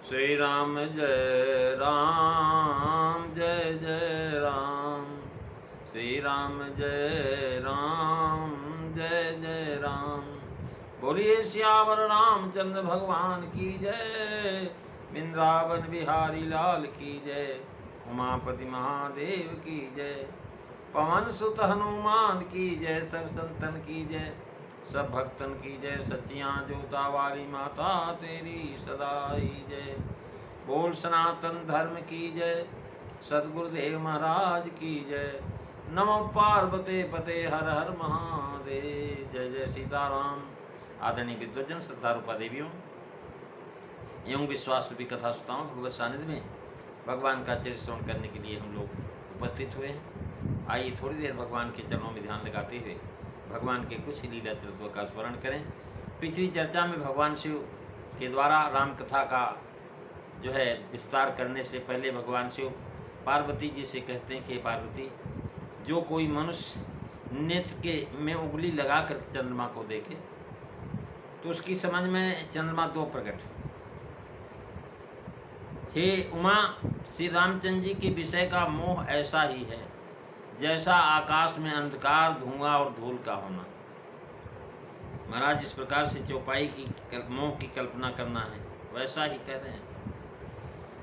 श्री राम जय राम, जय जय राम। श्री राम जय राम, जय जय राम। बोलिए सियावर रामचंद्र भगवान की जय। वृंदावन बिहारी लाल की जय। उमापति महादेव की जय। पवन सुत हनुमान की जय। सब संतन की जय, सब भक्तन की जय। सच्चियाँ जोता वाली माता तेरी सदाई जय। बोल सनातन धर्म की जय। सदगुरुदेव महाराज की जय। नमो पार्वते पते हर हर महादेव। जय जय सीताराम। आदरणीय विद्वजन, श्रद्धारूपा देवियों एवं विश्वास रूपी कथा सुताओं, भगवत सानिध्य में भगवान का चरित्र श्रवण करने के लिए हम लोग उपस्थित हुए हैं। आइए थोड़ी देर भगवान के चरणों में ध्यान लगाते हुए भगवान के कुछ लीला चरित्रों का स्मरण करें। पिछली चर्चा में भगवान शिव के द्वारा राम कथा का जो है विस्तार करने से पहले भगवान शिव पार्वती जी से कहते हैं कि पार्वती, जो कोई मनुष्य नेत्र के में उंगली लगा कर चंद्रमा को देखे तो उसकी समझ में चंद्रमा दो प्रकट। हे उमा, श्री रामचंद्र जी के विषय का मोह ऐसा ही है जैसा आकाश में अंधकार, धुआं और धूल का होना। महाराज जिस प्रकार से चौपाई की मोह की कल्पना करना है वैसा ही कह रहे हैं।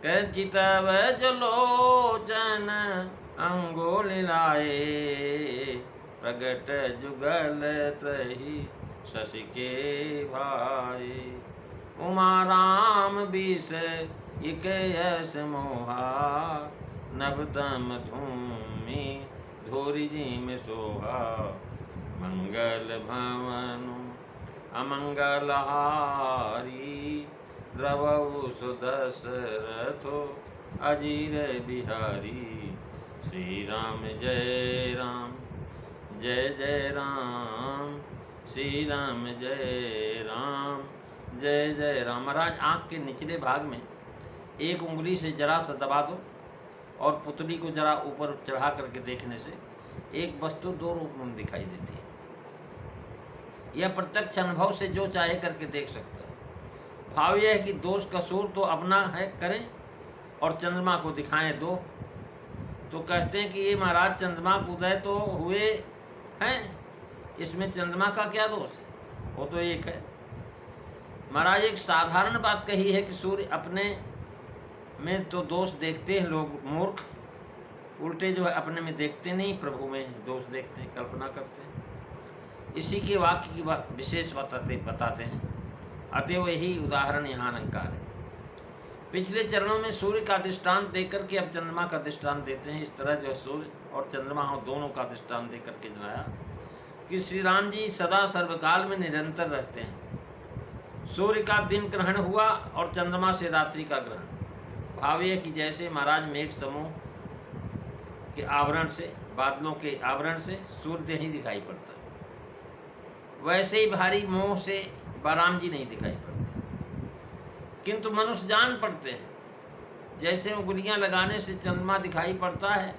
कह चितव जलोचन अंगुली लाए, प्रगट जुगल त्रही शशि के भाई। उमा राम बीस इक यश मोहा, नभतम धूमि धोरी जी में सोहा। मंगल भवनु अमंगल हारी, द्रवउ सुदशरथो अजीर बिहारी। श्री राम जय राम, जय जय राम। श्री राम जय राम, जय जय राम। महाराज आँख के निचले भाग में एक उंगली से जरा सा दबा दो और पुतली को जरा ऊपर चढ़ा करके देखने से एक वस्तु दो रूप में दिखाई देती है। यह प्रत्यक्ष अनुभव से जो चाहे करके देख सकता है। भाव यह है कि दोष कसूर तो अपना है करें और चंद्रमा को दिखाएं दो। तो कहते हैं कि ये महाराज चंद्रमा को उदय तो हुए हैं, इसमें चंद्रमा का क्या दोष है, वो तो एक है। महाराज एक साधारण बात कही है कि सूर्य अपने में तो दोष देखते हैं लोग मूर्ख, उल्टे जो है अपने में देखते नहीं, प्रभु में दोष देखते हैं, कल्पना करते हैं। इसी के वाक्य की विशेष बताते हैं। अतएव यही उदाहरण यहाँ अलंकार है। पिछले चरणों में सूर्य का दृष्टांत देकर के अब चंद्रमा का दृष्टांत देते हैं। इस तरह जो है सूर्य और चंद्रमा दोनों का दृष्टांत देकर के जनाया कि श्री राम जी सदा सर्वकाल में निरंतर रहते हैं। सूर्य का दिन ग्रहण हुआ और चंद्रमा से रात्रि का ग्रहण। भाव यह कि जैसे महाराज मेघ समूह के आवरण से, बादलों के आवरण से सूर्य ही दिखाई पड़ता है, वैसे ही भारी मोह से बलराम जी नहीं दिखाई पड़ते, किंतु मनुष्य जान पड़ते हैं। जैसे उंगलियां लगाने से चंद्रमा दिखाई पड़ता है,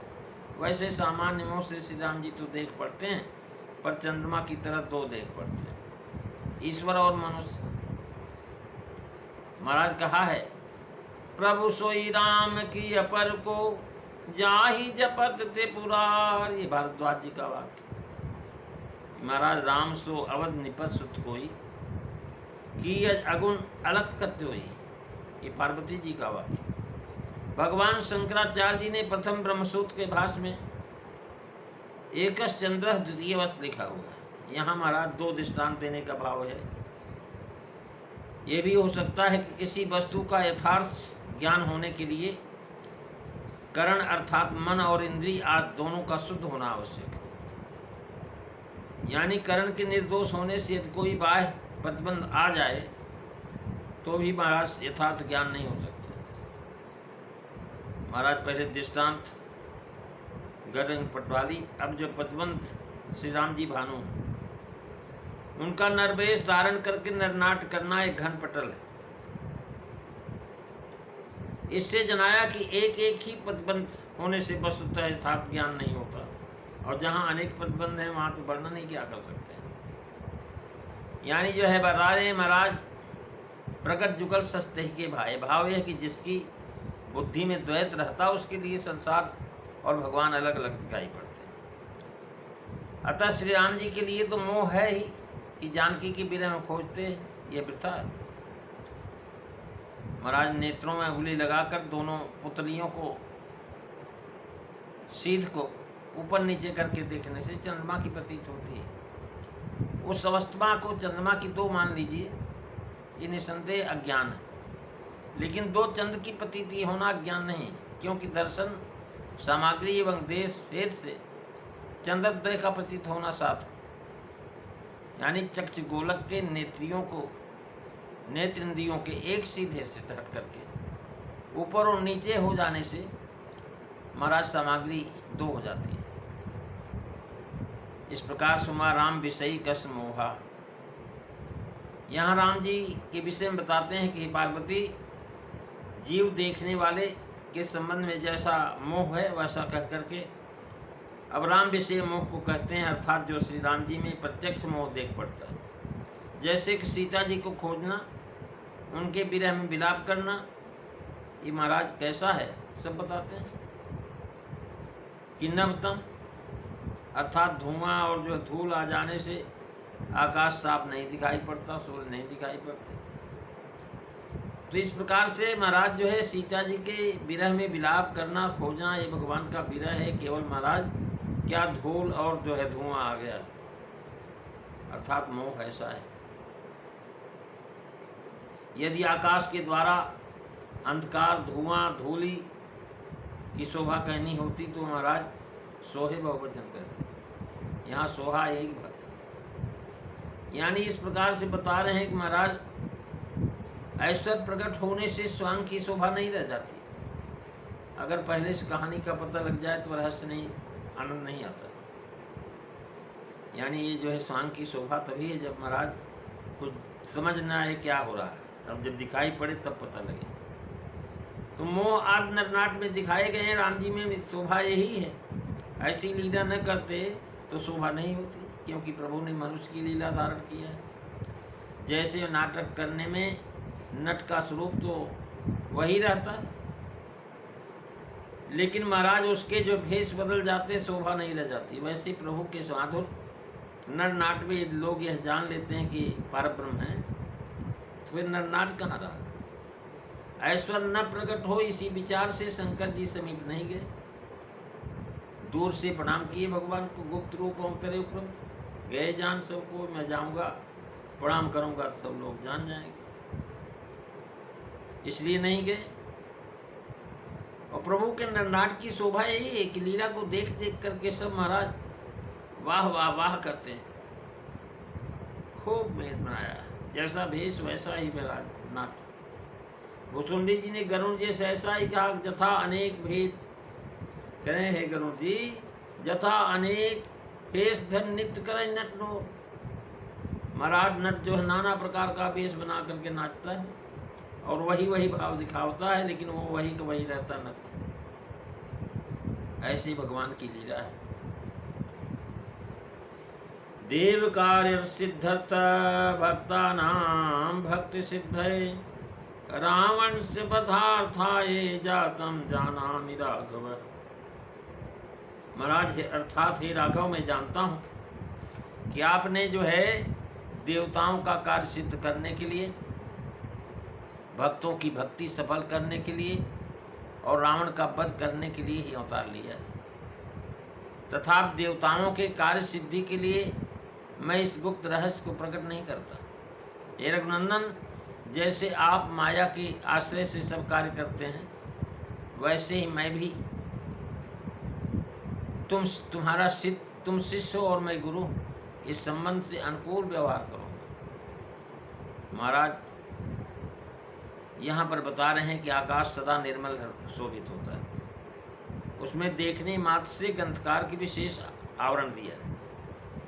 वैसे सामान्य मोह से श्री राम जी तो देख पड़ते हैं, पर चंद्रमा की तरह दो देख पड़ते हैं, ईश्वर और मनुष्य। महाराज कहा है, प्रभु सोई राम की अपर को, जाहि जपत ते पुरार। ये भारद्वाज जी का वाक्य। महाराज राम सो अवध निपट सुत कोई, की अगुण अलग कत्य हुई। ये पार्वती जी का वाक्य। भगवान शंकराचार्य जी ने प्रथम ब्रह्मसूत्र के भाष्य में एकश चंद्र द्वितीय वस्त लिखा हुआ है। यहाँ महाराज दो दृष्टांत देने का भाव है। ये भी हो सकता है कि किसी वस्तु का यथार्थ ज्ञान होने के लिए करण अर्थात मन और इंद्रिय आदि दोनों का शुद्ध होना आवश्यक है। यानी करण के निर्दोष होने से यदि कोई बाह्य प्रतिबंध आ जाए तो भी महाराज यथार्थ ज्ञान नहीं हो सकता। महाराज पहले दृष्टांत गढ़ पटवाली, अब जो प्रतिबंध श्री राम जी भानु, उनका नरवेश धारण करके नरनाट करना एक घन पटल है। इससे जनाया कि एक एक ही प्रतिबंध होने से वस्तुतः यथार्थ ज्ञान नहीं होता, और जहाँ अनेक प्रतिबंध हैं वहाँ तो वर्णन नहीं क्या कर सकते हैं। यानी जो है राजे महाराज प्रकट जुगल सस्ते के भाई। भाव यह कि जिसकी बुद्धि में द्वैत रहता उसके लिए संसार और भगवान अलग अलग दिखाई पड़ते हैं। अतः श्री राम जी के लिए तो मोह है ही कि जानकी की विरह में खोजते हैं, ये वृथा है। महाराज नेत्रों में उंगली लगाकर दोनों पुतलियों को सीध को ऊपर नीचे करके देखने से चंद्रमा की प्रतीत होती है। उस अवस्था को चंद्रमा की दो मान लीजिए, ये निसंदेह अज्ञान है। लेकिन दो चंद्र की प्रतीति होना अज्ञान नहीं, क्योंकि दर्शन सामग्री एवं देश भेद से चंद्रद्वय का प्रतीत होना साथ, यानी चक्ष गोलक के नेत्रियों को नेत्र इंद्रियों के एक सीधे से हट करके ऊपर और नीचे हो जाने से महाराज सामग्री दो हो जाती है। इस प्रकार सुमा राम विषयी कस मोहा। यहाँ राम जी के विषय में बताते हैं कि पार्वती जीव देखने वाले के संबंध में जैसा मोह है वैसा कह करके अब राम विषय मोह को कहते हैं, अर्थात जो श्री राम जी में प्रत्यक्ष मोह देख पड़ता है। जैसे कि सीता जी को खोजना, उनके विरह में विलाप करना, ये महाराज कैसा है सब बताते हैं। कि नवतम अर्थात धुआं और जो धूल आ जाने से आकाश साफ नहीं दिखाई पड़ता, सूर्य नहीं दिखाई पड़ते। तो इस प्रकार से महाराज जो है सीता जी के विरह में विलाप करना, खोजना, ये भगवान का विरह है। केवल महाराज क्या धूल और जो है धुआं आ गया, अर्थात मोह ऐसा है। यदि आकाश के द्वारा अंधकार, धुआं, धूली की शोभा कहनी होती तो महाराज सोहे बहुवचन कहते। यहाँ सोहा एक बात है, यानी इस प्रकार से बता रहे हैं कि महाराज ऐश्वर्य प्रकट होने से स्वांग की शोभा नहीं रह जाती। अगर पहले से कहानी का पता लग जाए तो रहस्य नहीं, आनंद नहीं आता। यानी ये जो है स्वांग की शोभा तभी है जब महाराज कुछ समझ ना आए क्या हो रहा है, अब जब दिखाई पड़े तब पता लगे। तो मोह आदि नरनाट में दिखाए गए हैं, राम जी में शोभा यही है। ऐसी लीला न करते तो शोभा नहीं होती, क्योंकि प्रभु ने मनुष्य की लीला धारण किया है। जैसे नाटक करने में नट का स्वरूप तो वही रहता है, लेकिन महाराज उसके जो भेष बदल जाते शोभा नहीं रह जाती। वैसे प्रभु के साधु नर नाट में लोग यह जान लेते हैं कि परब्रह्म है, तो फिर नरनाट कहाँ रहा। ऐश्वर्य न प्रकट हो, इसी विचार से शंकर जी समीप नहीं गए। दूर से प्रणाम किए भगवान को, गुप्त रूप अंतरे उपरम गए जान सबको, मैं जाऊंगा प्रणाम करूंगा सब लोग जान जाएंगे, इसलिए नहीं गए। और प्रभु के नरनाट की शोभा यही है कि लीला को देख देख करके सब महाराज वाह वाह वाह करते हैं। खूब भेद बनाया, जैसा भेष वैसा ही महाराज नाट। भुसुंडी जी ने गरुण जी से ऐसा ही कहा, जथा अनेक भेद करें है गरुण जी, जथा अनेक भेष धन नित्य करें नट नो। महाराज नट जो है नाना प्रकार का वेश बना करके नाचता है और वही वही भाव दिखावता है, लेकिन वो वही का वही रहता नट। ऐसी भगवान की लीला है। देव कार्य सिद्धर्थ भक्ता नाम भक्ति सिद्धये, रावण से बधार्थाये जातम जानामि राघव। महाराज अर्थात हे राघव, मैं जानता हूँ कि आपने जो है देवताओं का कार्य सिद्ध करने के लिए, भक्तों की भक्ति सफल करने के लिए और रावण का वध करने के लिए ही अवतार लिया है। तथा देवताओं के कार्य सिद्धि के लिए मैं इस गुप्त रहस्य को प्रकट नहीं करता। हे रघुनंदन, जैसे आप माया के आश्रय से सब कार्य करते हैं, वैसे ही मैं भी तुम शिष्य हो और मैं गुरु, इस संबंध से अनुकूल व्यवहार करूँगा। महाराज यहाँ पर बता रहे हैं कि आकाश सदा निर्मल शोभित होता है, उसमें देखने मात्र से गंधकार की विशेष आवरण दिया है।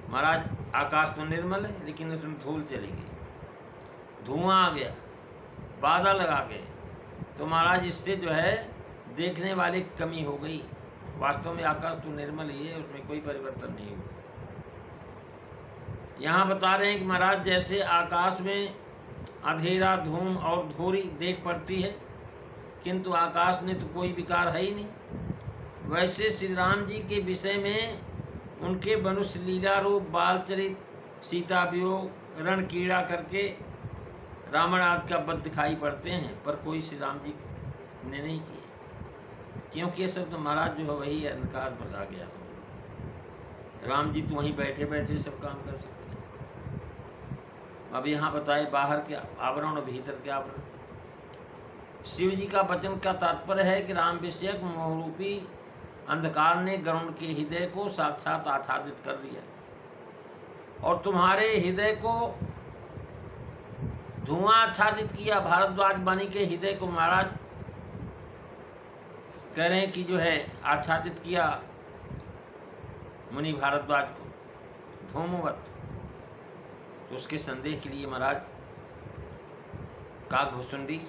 महाराज आकाश तो निर्मल है, लेकिन उसमें धूल चली गई, धुआं आ गया, बादल लगा गए, तो महाराज इससे जो है देखने वाले की कमी हो गई। वास्तव में आकाश तो निर्मल ही है, उसमें कोई परिवर्तन नहीं हुआ। यहाँ बता रहे हैं कि महाराज जैसे आकाश में अंधेरा, धूम और धूरी देख पड़ती है, किंतु आकाश में तो कोई विकार है ही नहीं। वैसे श्री राम जी के विषय में उनके मनुष्य लीला रूप, बालचरित, सीता वियोग, रण कीड़ा करके रावण आदि का वध दिखाई पड़ते हैं, पर कोई श्री राम जी ने नहीं किए, क्योंकि ये सब तो महाराज जो है वही अंधकार भगा गया। राम जी तो वहीं बैठे बैठे सब काम कर सकते हैं। अब यहाँ बताए बाहर के आवरण और भीतर के आवरण। शिव जी का वचन का तात्पर्य है कि राम विषयक मोहरूपी अंधकार ने गरुण के हृदय को साक्षात आच्छादित कर दिया और तुम्हारे हृदय को धुआं आच्छादित किया। भारद्वाज बानी के हृदय को महाराज कह रहे हैं कि जो है आच्छादित किया मुनि भारद्वाज को धूमवत। तो उसके संदेह के लिए महाराज काकभुसुंडी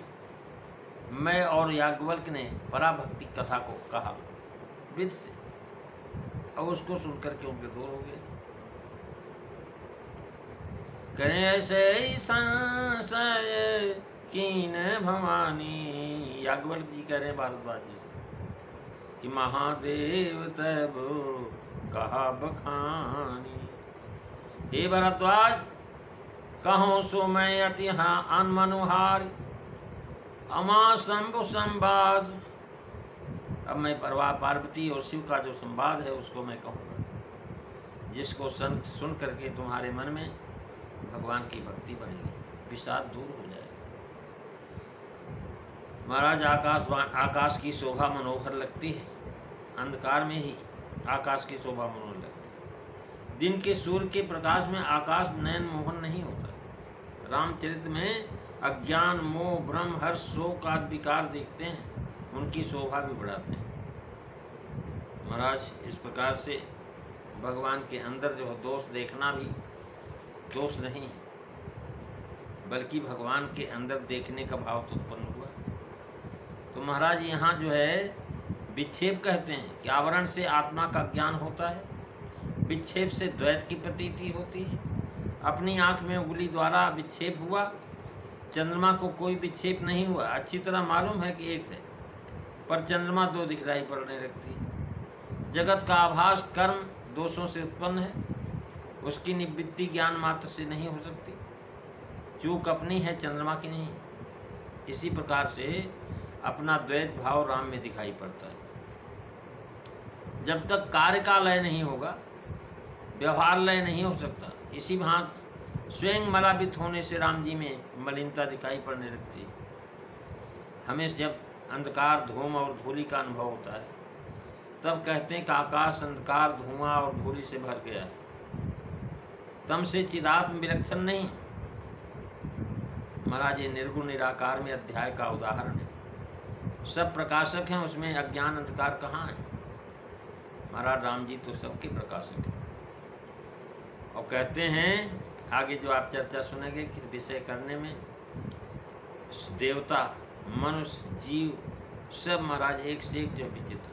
मैं और याज्ञवल्क्य ने पराभक्ति कथा को कहा विद से, और उसको सुनकर के उनके दूर हो गए। करें ऐसे ही संशय कीन भवानी, याज्ञवल्क्य जी कह रहे हैं भारद्वाज जी से कि महादेव तब कहा बखानी। हे भरद्वाज कहो सो मैं अति अनमनुहारी, अमा शंभु संवाद। अब मैं पार्वती और शिव का जो संवाद है उसको मैं कहूँगा, जिसको सुन करके तुम्हारे मन में भगवान की भक्ति बढ़ेगी, विषाद दूर हो जाएगा। महाराज आकाश की शोभा मनोहर लगती है, अंधकार में ही आकाश की शोभा मनोहर लगती है। दिन के सूर्य के प्रकाश में आकाश नयन मोहन नहीं होता। रामचरित में अज्ञान, मोह, भ्रम, हर्ष, शोक आदि विकार देखते हैं, उनकी शोभा भी बढ़ाते हैं। महाराज इस प्रकार से भगवान के अंदर जो है दोष देखना भी दोष नहीं, बल्कि भगवान के अंदर देखने का भाव तो उत्पन्न हुआ। तो महाराज यहाँ जो है विक्षेप कहते हैं कि आवरण से आत्मा का ज्ञान होता है, विक्षेप से द्वैत की प्रतीति होती है। अपनी आँख में उंगली द्वारा विक्षेप हुआ, चंद्रमा को कोई विक्षेप नहीं हुआ। अच्छी तरह मालूम है कि एक है, पर चंद्रमा दो दिखलाई पड़ने लगती है। जगत का आभास कर्म दोषों से उत्पन्न है, उसकी निवृत्ति ज्ञान मात्र से नहीं हो सकती। चूक अपनी है, चंद्रमा की नहीं। इसी प्रकार से अपना द्वैत भाव राम में दिखाई पड़ता है। जब तक कार्य का लय नहीं होगा, व्यवहार लय नहीं हो सकता। इसी भांति स्वयं मलावित होने से राम जी में मलिनता दिखाई पड़ने लगती है। हमें जब अंधकार, धूम और धूलि का अनुभव होता है, तब कहते हैं कि आकाश अंधकार, धुआं और धूलि से भर गया है। तम से चिदात्म विलक्षण नहीं। महाराज ये निर्गुण निराकार में अध्याय का उदाहरण है। सब प्रकाशक हैं, उसमें अज्ञान अंधकार कहाँ है? महाराज राम जी तो सबके प्रकाशक हैं। और कहते हैं आगे जो आप चर्चा सुनेंगे कि विषय करने में देवता, मनुष्य, जीव सब महाराज एक से एक जो विचित्र,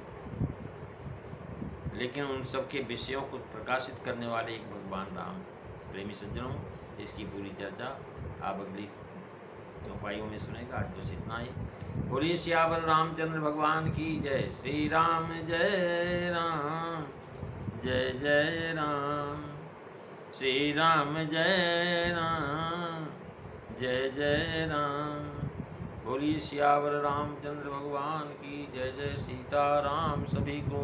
लेकिन उन सब के विषयों को प्रकाशित करने वाले एक भगवान राम। प्रेमी सज्जनों, इसकी पूरी चर्चा आप अगली चौपाइयों में सुनेगा। आज बस इतना ही। बोलिए सियावर रामचंद्र भगवान की जय। श्री राम जय राम, जय जय राम। श्री राम जय राम, जय जय राम। बोलिए सियावर रामचंद्र भगवान की जय। जय सीताराम। सभी को